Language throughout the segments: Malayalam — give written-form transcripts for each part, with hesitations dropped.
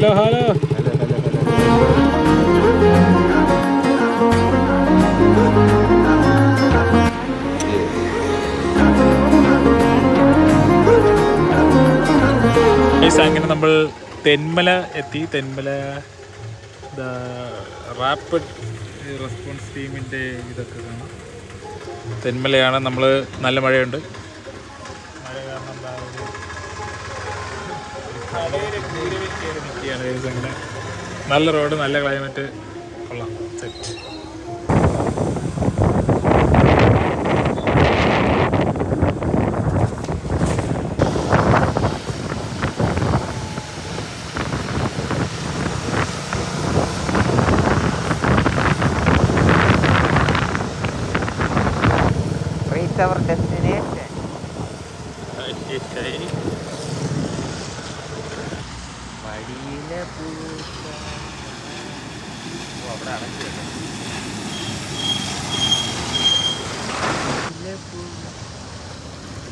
Hello hello. അങ്ങനെ നമ്മൾ തെന്മല എത്തി. തെന്മല റാപ്പിഡ് റെസ്പോൺസ് ടീമിൻ്റെ ഇതൊക്കെ കാണാം. തെന്മലയാണ്. നമ്മൾ നല്ല മഴയുണ്ട്. മഴ കാരണം എന്താ അങ്ങനെ നല്ല റോഡ്, നല്ല ക്ലൈമറ്റ്, കൊള്ളാം. സെറ്റ്. Our destination.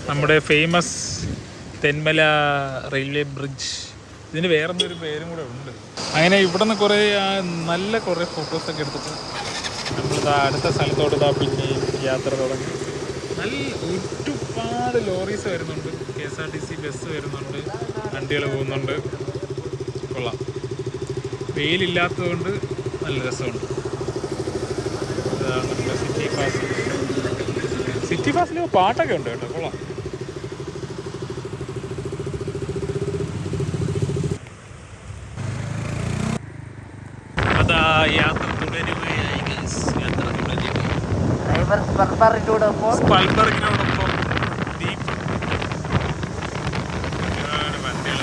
നമ്മുടെ ഫേമസ് തെന്മല റെയിൽവേ ബ്രിഡ്ജ്. ഇതിന് വേറെന്തൊരു പേരും കൂടെ ഉണ്ട്. അങ്ങനെ ഇവിടെ നിന്ന് കുറേ നല്ല കുറേ ഫോട്ടോസൊക്കെ എടുത്തിട്ട് നമ്മളിതാ അടുത്ത സ്ഥലത്തോട്ട് പിന്നെയും യാത്ര തുടങ്ങി. നല്ല ഒരുപാട് ലോറീസ് വരുന്നുണ്ട്, KSRTC ബസ് വരുന്നുണ്ട്, വണ്ടികൾ പോകുന്നുണ്ട്. കൊള്ളാം. വെയിലില്ലാത്തതുകൊണ്ട് നല്ല രസമുണ്ട്. നമ്മുടെ സിറ്റി പാസിൽ പാട്ടൊക്കെ ഉണ്ട് കേട്ടോ. കൊള്ളാം. അതാ യാത്ര തുടരുകയായി. യാത്ര സ്പൽബർഗിനോടൊപ്പം വണ്ടികൾ.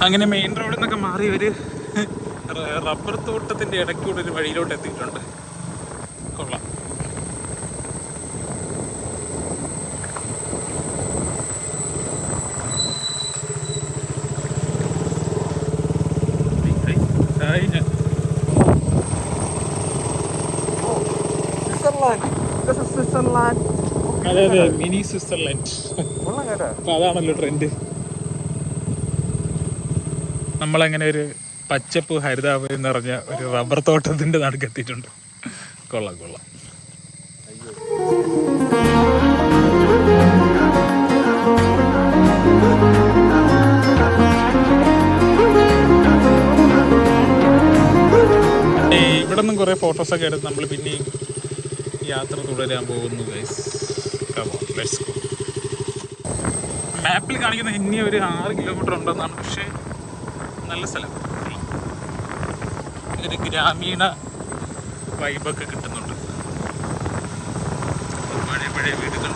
അങ്ങനെ മെയിൻ റോഡിൽ നിന്നൊക്കെ മാറി ഒരു റബ്ബർ തോട്ടത്തിൻ്റെ ഇടയ്ക്കൂടെ ഒരു വഴിയിലോട്ട് എത്തിയിട്ടുണ്ട്. കൊള്ളാം. അതെ അതെ, മിനി സ്വിറ്റ്സർലാൻഡ്. അപ്പൊ അതാണല്ലോ ട്രെൻഡ്. നമ്മളങ്ങനെ ഒരു പച്ചപ്പ് ഹരിതാഭം നിറഞ്ഞ ഒരു റബ്ബർ തോട്ടത്തിന്റെ നടുക്കെത്തിയിട്ടുണ്ട്. കൊള്ളാം കൊള്ളാം. ഇവിടെ നിന്നും കുറേ ഫോട്ടോസൊക്കെ എടുത്ത് നമ്മൾ പിന്നെയും യാത്ര തുടരാൻ പോകുന്നു ഗൈസ്. Let's go. മാപ്പിൽ കാണിക്കുന്ന ഇനി ഒരു 6 കിലോമീറ്റർ ഉണ്ടെന്നാണ്. പക്ഷേ നല്ല സ്ഥലം, ഒരു ഗ്രാമീണ വൈബൊക്കെ കിട്ടുന്നുണ്ട്. പഴയ പഴയ വീടുകൾ.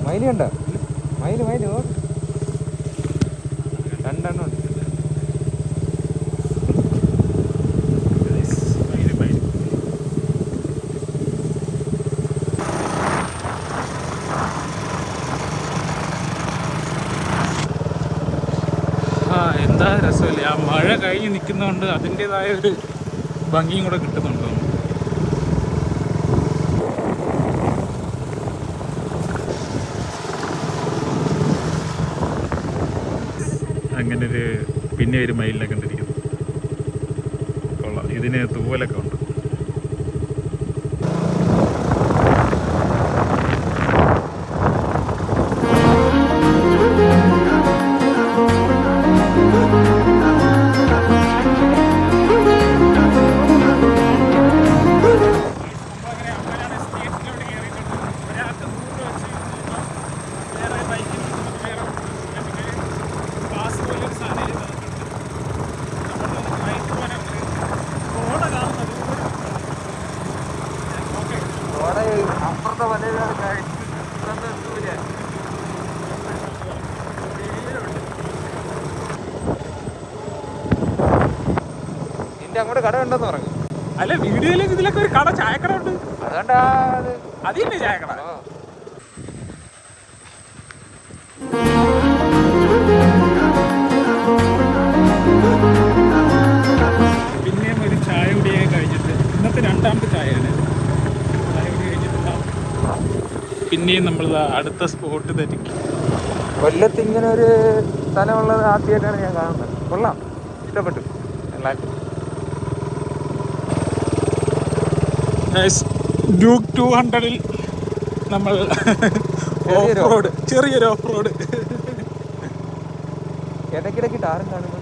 മയില് കണ്ട മയില് രണ്ടെണ്ണം ഉണ്ട്. എന്താ രസമല്ലേ. ആ മഴ കഴിഞ്ഞ് നിൽക്കുന്നതുകൊണ്ട് അതിൻ്റെതായ ഒരു ഭംഗിയും കൂടെ കിട്ടുന്നുണ്ട്. അങ്ങനെ പിന്നെ ഒരു മയിലിനെ കണ്ടിരിക്കുന്നു. കൊള്ളാം. ഇതിന് തൂവലൊക്കെ ഉണ്ട്. അങ്ങോട്ട് കട ഉണ്ടെന്ന് പറഞ്ഞു. അല്ല, വീഡിയോയിലേക്ക് ഇതിലൊക്കെ ഒരു കട, ചായക്കട ഉണ്ട്. അതുകൊണ്ടാ അത് തന്നെ ചായക്കട. പിന്നെയും ഒരു ചായ കുടിയൊക്കെ കഴിഞ്ഞിട്ട് പിന്നെയും നമ്മൾ അടുത്ത സ്പോട്ട് തിരക്കി. കൊല്ലത്ത് ഇങ്ങനെ ഒരു സ്ഥലമുള്ളത് ആദ്യമായിട്ടാണ് ഞാൻ കാണുന്നത്. കൊള്ളാം, ഇഷ്ടപ്പെട്ടു. ഡ്യൂക്ക് 200-ൽ നമ്മൾ ഓഫ് റോഡ്, ചെറിയൊരു ഓഫ് റോഡ്. ഇടയ്ക്കിടയ്ക്ക് ടാറും കാണുന്നു.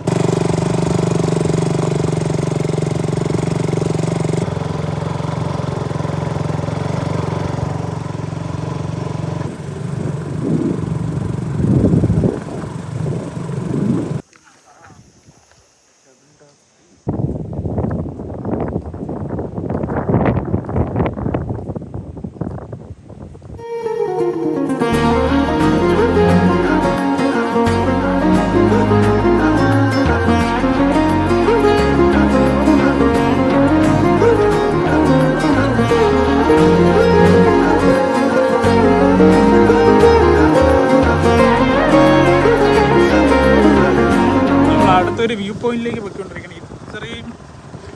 ഒരു വ്യൂ പോയിന്റിലേക്ക് പോയിക്കൊണ്ടിരിക്കണം. ഇത്രയും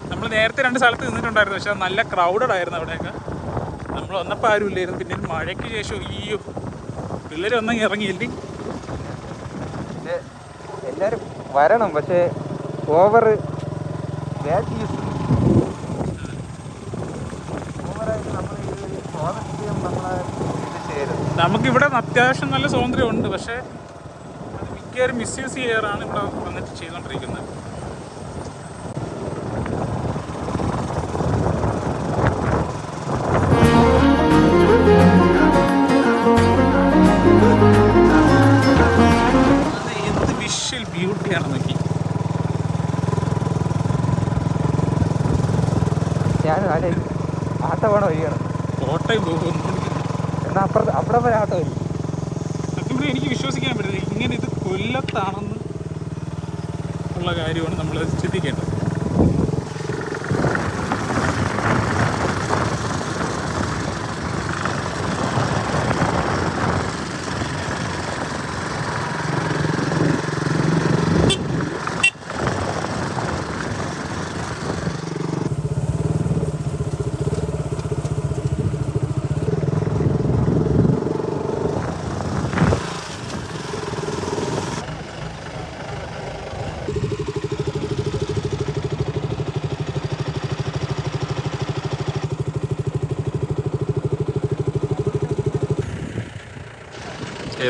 നമ്മൾ നേരത്തെ 2 സ്ഥലത്ത് നിന്നിട്ടുണ്ടായിരുന്നു, പക്ഷെ നല്ല ക്രൗഡഡ് ആയിരുന്നു അവിടെയൊക്കെ. നമ്മൾ വന്നപ്പോൾ ആരും ഇല്ലായിരുന്നു. പിന്നെ മഴയ്ക്ക് ശേഷം ഈ പിള്ളേർ ഒന്നും ഇറങ്ങിയില്ലേ. എല്ലാവരും വരണം, പക്ഷേ ഓവർ നമുക്കിവിടെ അത്യാവശ്യം നല്ല സ്വാതന്ത്ര്യം ഉണ്ട്, പക്ഷേ മിക്കവാറും മിസ്യൂസ് ചെയ്യാറാണ് ഇവിടെ വന്നിട്ട് ചെയ്തുകൊണ്ടിരിക്കുന്നത്. എന്ത് വിഷ്വൽ ബ്യൂട്ടിയാണ് നോക്കി. ഞാൻ ആട്ട വേണം വരികയാണ്. കോട്ടയം പോകുന്നു എന്നാൽ അവിടെ വരെ ആട്ട വരും. സത്യം എനിക്ക് വിശ്വസിക്കാൻ പറ്റില്ല ഇങ്ങനെ ഇത് കൊല്ലത്താണെന്ന് ഉള്ള കാര്യമാണ് നമ്മൾ ചിന്തിക്കേണ്ടത്.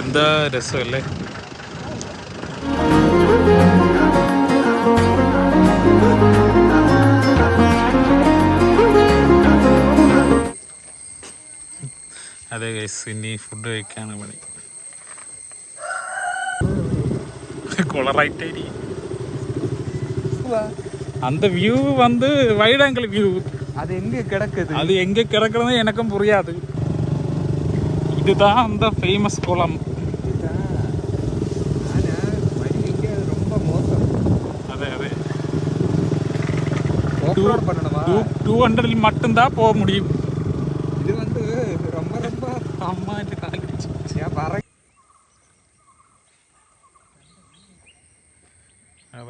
എന്താ രസമല്ലേ. അതെ ഗൈസ്, ഇനി ഫുഡ് കഴിക്കാണ് പണി. കൊളറൈറ്റ് அந்த வியூ வந்து வைட் ஆங்கிள் வியூ. அது எங்க கிடக்குது? அது எங்க கிடக்குறது எனக்கும் புரியாது. இதுதான் அந்த ஃபேமஸ் குளம். അതെ അതെ, 200-ൽ மட்டும்தான் போக முடியும். இது வந்து ரொம்ப ரொம்ப അമ്മാന്റെ കാല് പിടിച്ച് ഞാൻ പറ.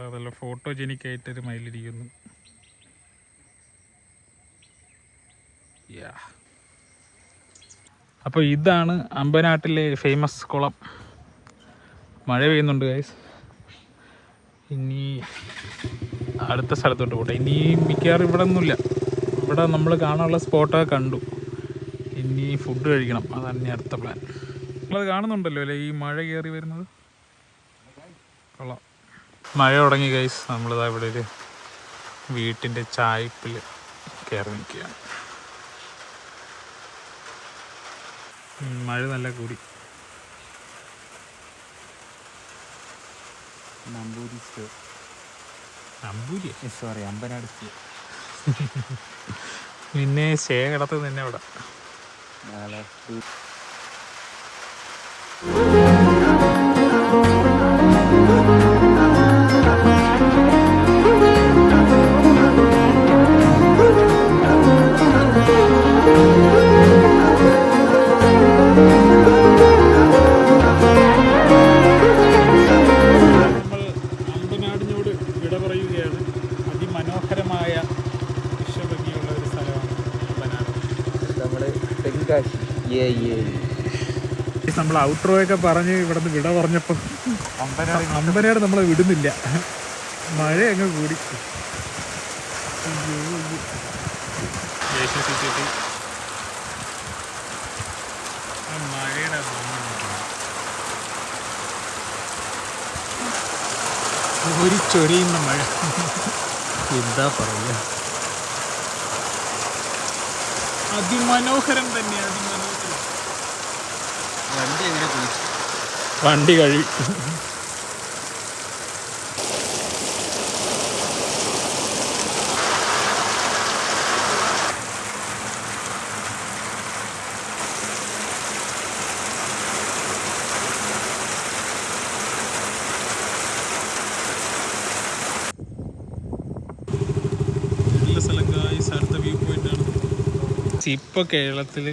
അതല്ല ഫോട്ടോജനിക് ആയിട്ടൊരു മയിലിരിക്കുന്നു. അപ്പോൾ ഇതാണ് അമ്പനാട്ടിലെ ഫേമസ് കുളം. മഴ പെയ്യുന്നുണ്ട് ഗൈസ്. ഇനി അടുത്ത സ്ഥലത്തോട്ട് പോട്ടെ. ഇനി മിക്കവാറും ഇവിടെ ഒന്നുമില്ല. ഇവിടെ നമ്മൾ കാണാനുള്ള സ്പോട്ടൊക്കെ കണ്ടു. ഇനി ഫുഡ് കഴിക്കണം, അതാണ് ഇനി അടുത്ത പ്ലാൻ. നിങ്ങളത് കാണുന്നുണ്ടല്ലോ അല്ലേ ഈ മഴ കയറി വരുന്നത്. കൊള്ളാം. മഴ തുടങ്ങി ഗൈസ്. നമ്മളിതാ ഇവിടെ ഒരു വീട്ടിൻ്റെ ചായ്പിൽ കയറി നിൽക്കുകയാണ്. മഴ നല്ല കൂടി. Namboori store. Namboori sorry, Ambanad store. പിന്നെ സ്റ്റേ കിടത്ത് തന്നെ ഇവിടെ. അതിമനോഹരമായ വിശ്വഭംഗിയുള്ള ഒരു സ്ഥലമാണ് അമ്പനാട്. നമ്മള് തെങ്കാശി. നമ്മൾ ഔട്ട്രോ ഒക്കെ പറഞ്ഞ് ഇവിടുന്ന് വിട പറഞ്ഞപ്പോൾ അമ്പനാട് നമ്മളെ വിടുന്നില്ല, മഴ അങ്ങ് കൂടി. മഴയുടെ ഒരു ചൊരിയുന്ന മഴ, എന്താ പറയുക, അതിമനോഹരം തന്നെ, അതിമനോഹരം. വണ്ടി കഴി ഇപ്പോൾ കേരളത്തിൽ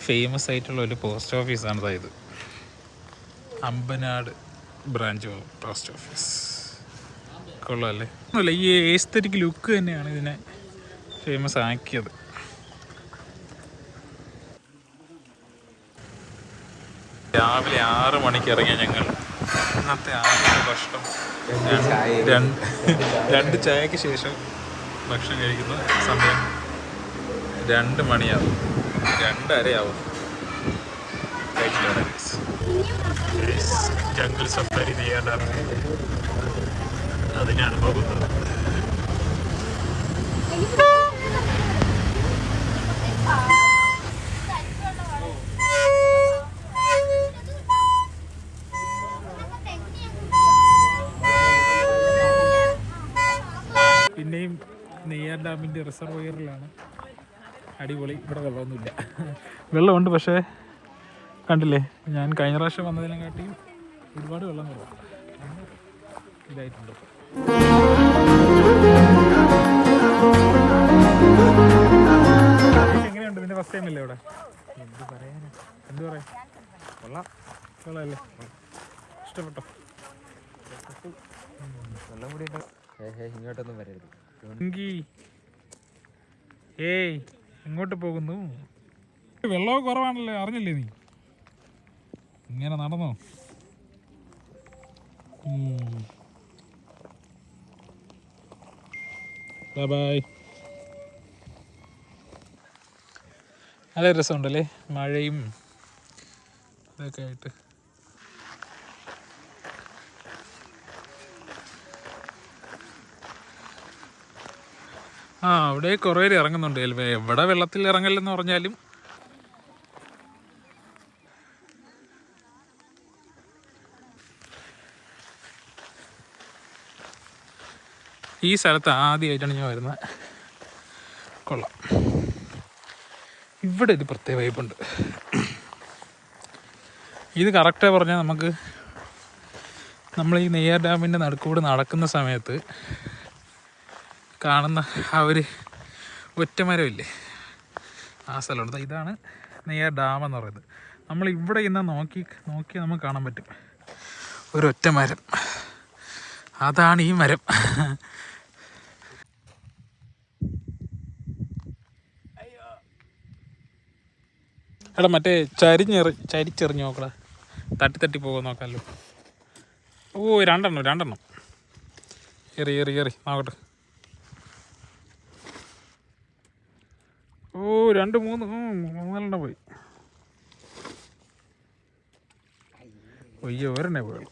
ഫേമസ് ആയിട്ടുള്ള ഒരു പോസ്റ്റ് ഓഫീസാണ് അതായത് അമ്പനാട് ബ്രാഞ്ച് പോസ്റ്റ് ഓഫീസ്. കൊള്ളാമല്ലേ? ഒന്നുമില്ല, ഈ എസ്തെറ്റിക് ലുക്ക് തന്നെയാണ് ഇതിനെ ഫേമസ് ആക്കിയത്. രാവിലെ 6 മണിക്ക് ഇറങ്ങിയ ഞങ്ങൾ ഇന്നത്തെ ആദ്യത്തെ ഭക്ഷണം 2 ചായക്ക് ശേഷം ഭക്ഷണം കഴിക്കുന്ന സമയം 2 മണിയാവും, 2:30 ജംഗിൾ സഫാരി ചെയ്യാനാണ് അതിനാണ് പോകുന്നത്. പിന്നെയും നെയ്യാർ ഡാമിൻ്റെ റിസർവോയറിലാണ്. അടിപൊളി. ഇവിടെ വെള്ളമൊന്നുമില്ല, വെള്ളമുണ്ട് പക്ഷേ കണ്ടില്ലേ, ഞാൻ കഴിഞ്ഞ പ്രാവശ്യം വന്നതിനെ കാട്ടിയും ഒരുപാട് വെള്ളം കുറവാണ്, ഇതായിട്ടുണ്ട്. എങ്ങനെയുണ്ട് നിന്റെ ഫസ്റ്റ് ടൈം അല്ലേ ഇവിടെ? എന്ത് പറയാ, കൊള്ളാമല്ലേ? ഇഷ്ടപ്പെട്ടോ? വെള്ളം കൂടി ഇങ്ങോട്ടൊന്നും വരരുത്. ഏയ് എങ്ങോട്ട് പോകുന്നു? വെള്ളവും കുറവാണല്ലോ, അറിഞ്ഞില്ലേ നീ? ഇങ്ങനെ നടന്നോ? ബൈ. നല്ല രസമുണ്ടല്ലേ, മഴയും ഇതൊക്കെ ആയിട്ട്. അവിടെ കുറേ പേര് ഇറങ്ങുന്നുണ്ട്. എവിടെ വെള്ളത്തിൽ ഇറങ്ങല്ലെന്ന് പറഞ്ഞാലും ഈ സ്ഥലത്ത് ആദ്യമായിട്ടാണ് ഞാൻ വരുന്നത്. കൊള്ളാം, ഇവിടെ ഇത് പ്രത്യേക വൈബുണ്ട്. ഇത് കറക്റ്റായി പറഞ്ഞാൽ നമ്മൾ ഈ നെയ്യാർ ഡാമിൻ്റെ നടുക്കൂടെ നടക്കുന്ന സമയത്ത് കാണുന്ന ആ ഒരു ഒറ്റമരമില്ലേ, ആ സ്ഥലമുണ്ട്. ഇതാണ് നെയ്യാർ ഡാം എന്ന് പറയുന്നത്. നമ്മൾ ഇവിടെ ഇന്ന് നോക്കി നമുക്ക് കാണാൻ പറ്റും ഒരു ഒറ്റ മരം, അതാണ് ഈ മരം. എടാ മറ്റേ ചരിച്ചെറിഞ്ഞ് നോക്കടാ, തട്ടി പോകാൻ നോക്കാമല്ലോ. ഓ രണ്ടെണ്ണം എറി നോക്കട്ടെ. ഓ 2 3 മൂന്നെണ്ണം പോയി. അയ്യോ ഒരെണ്ണേ പോയുള്ളൂ.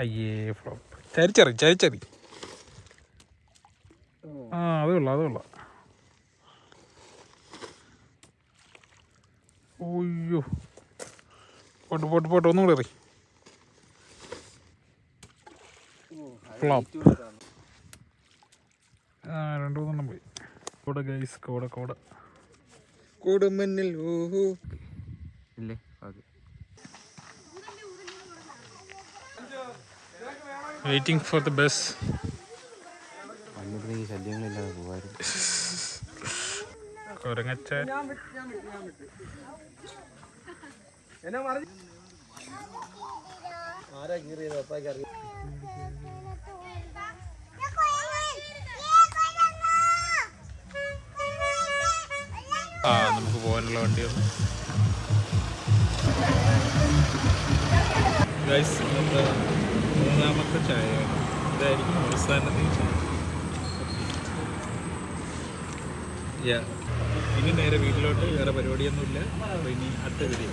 അയ്യേ ഫ്ലോപ്പ്. ചരിച്ചെറി. അത് കൊള്ളാം. ഓയ്യോ പോട്ട് ഒന്നുകൂടെ എറി. ഫ്ലോപ്പ്. 2-3 പോയി. കോട ഗൈസ്, കോട കൂടുമന്നിൽ. ഓഹോ ഇല്ലേ, വെയിറ്റിംഗ് ഫോർ ദ ബസ്. ശല്യങ്ങളില്ലാതെ പോകാറുണ്ട്. കൊരങ്ങച്ച ആരാ കീറിയത്? അപ്പാക്ക് അറിയാം. നമുക്ക് പോകാനുള്ള വണ്ടിയാണ് ഗൈസ്. ഇന്നത്തെ മൂന്നാമത്തെ ചായയാണ്. ഇതായിരിക്കും അവസാനത്തെ ചായ. ഇനി നേരെ വീട്ടിലോട്ട്. വേറെ പരിപാടിയൊന്നുമില്ല. അപ്പോൾ ഇനി അടുത്ത വീഡിയോ.